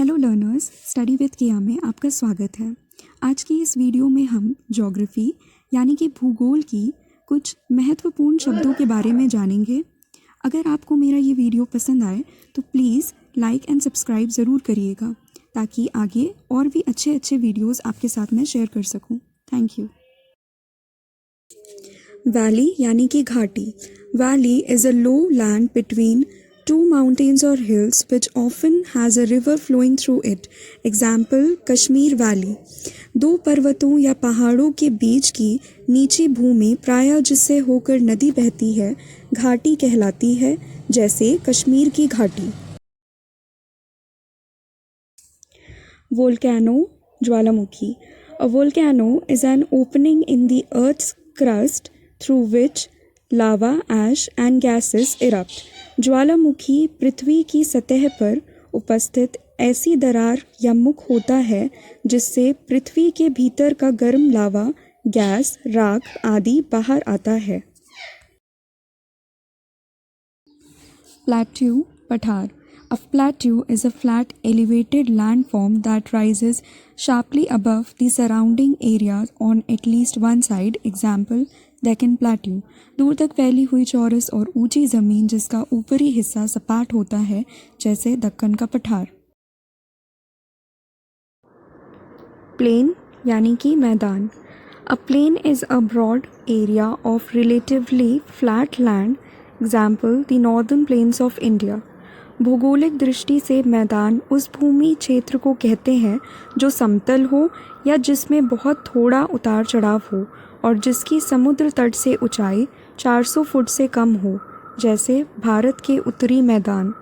Hello learners, study with किया में आपका स्वागत है। आज की इस वीडियो में हम ज्योग्राफी यानी कि भूगोल की कुछ महत्वपूर्ण शब्दों के बारे में जानेंगे। अगर आपको मेरा ये वीडियो पसंद आए तो प्लीज़ लाइक एंड सब्सक्राइब ज़रूर करिएगा ताकि आगे और भी अच्छे वीडियोस आपके साथ में शेयर कर सकूं। Thank you. वैली यानी कि घाटी। Valley is a low land between two mountains or hills which often has a river flowing through it. Example, Kashmir valley. दो पर्वतों या पहाड़ों के बीच की नीची भूमि प्रायः जिससे होकर नदी बहती है घाटी कहलाती है, जैसे कश्मीर की घाटी। Volcano, Jwalamukhi. A volcano is an opening in the earth's crust through which lava, ash and gases erupt. ज्वालामुखी पृथ्वी की सतह पर उपस्थित ऐसी दरार या मुख होता है जिससे पृथ्वी के भीतर का गर्म लावा, गैस, राख आदि बाहर आता है। प्लेट्यू, पठार। A plateau is a flat elevated landform that rises sharply above the surrounding areas on at least one side. Example, Deccan plateau. दूर तक फैली हुई चौरस और ऊंची ज़मीन जिसका ऊपरी हिस्सा सपाट होता है, जैसे दक्कन का पठार। प्लेन यानी कि मैदान। A plain is a broad area of relatively flat land. Example, the northern plains of India. भौगोलिक दृष्टि से मैदान उस भूमि क्षेत्र को कहते हैं जो समतल हो या जिसमें बहुत थोड़ा उतार चढ़ाव हो और जिसकी समुद्र तट से ऊंचाई 400 फुट से कम हो, जैसे भारत के उत्तरी मैदान।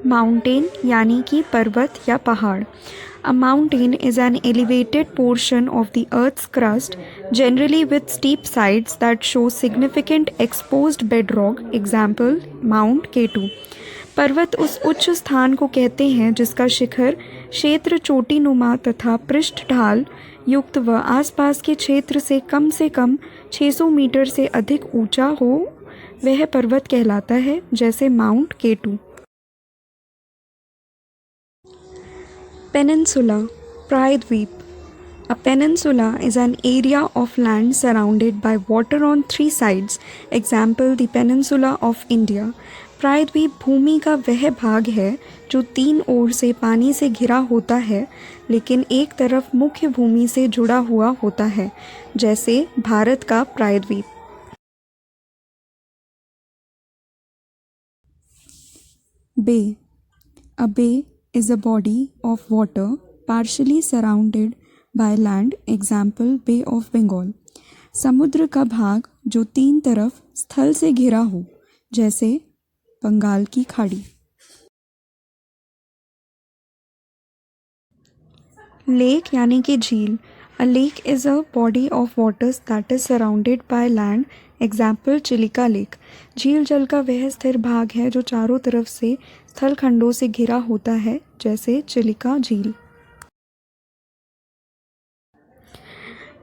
माउंटेन यानी कि पर्वत या पहाड़। A mountain is an elevated portion of the Earth's crust, generally with steep sides that show significant exposed bedrock. Example, Mount K2. पर्वत उस उच्च स्थान को कहते हैं जिसका शिखर क्षेत्र चोटीनुमा तथा पृष्ठ ढाल युक्त व आसपास के क्षेत्र से कम 600 मीटर से अधिक ऊंचा हो, वह पर्वत कहलाता है, जैसे माउंट K2। Peninsula, प्रायद्वीप। A peninsula is an area of land surrounded by water on three sides. Example, the peninsula of India. प्रायद्वीप भूमि का वह भाग है जो तीन ओर से पानी से घिरा होता है लेकिन एक तरफ मुख्य भूमि से जुड़ा हुआ होता है, जैसे भारत का प्रायद्वीप। बे। A bay is a body of water partially surrounded by land. Example, Bay of Bengal. समुद्र का भाग जो तीन तरफ स्थल से घिरा हो, जैसे बंगाल की खाड़ी। लेक यानी कि झील। A lake is a body of waters that is surrounded by land. Example, Chilika lake. झील जल का वह स्थिर भाग है जो चारों तरफ से स्थल खंडों से घिरा होता है, जैसे चिलिका झील।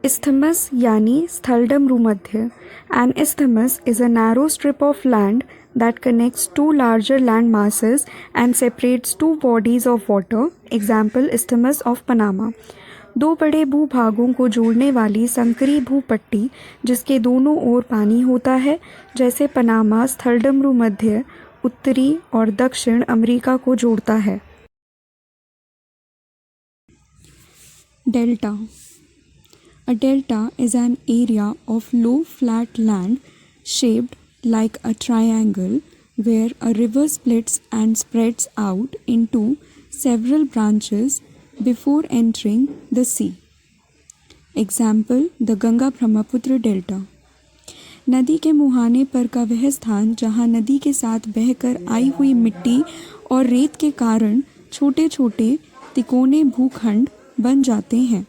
Isthmus यानी स्थलडम भूमध्य। An isthmus is a narrow strip of land that connects two larger land masses and separates two bodies of water. Example, Isthmus of Panama. दो बड़े भूभागों को जोड़ने वाली संकरी भूपट्टी जिसके दोनों ओर पानी होता है, जैसे पनामा स्थलडम भूमध्य उत्तरी और दक्षिण अमेरिका को जोड़ता है। Delta. A delta is an area of low flat land shaped like a triangle where a river splits and spreads out into several branches before entering the sea. Example, the Ganga Brahmaputra Delta. नदी के मुहाने पर का वह स्थान जहाँ नदी के साथ बहकर आई हुई मिट्टी और रेत के कारण छोटे छोटे तिकोने भूखंड बन जाते हैं।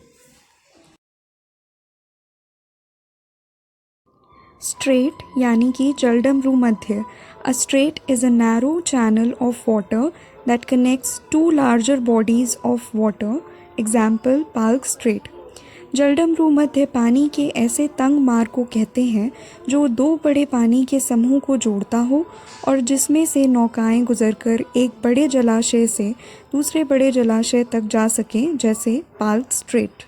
स्ट्रेट यानी कि जलडम भूमध्य। A strait is a narrow channel of water that connects two larger bodies of water. Example, Palk Strait. जलडमरू मध्य पानी के ऐसे तंग मार्ग को कहते हैं जो दो बड़े पानी के समूह को जोड़ता हो और जिसमें से नौकाएं गुजरकर एक बड़े जलाशय से दूसरे बड़े जलाशय तक जा सकें, जैसे पाल्क स्ट्रेट।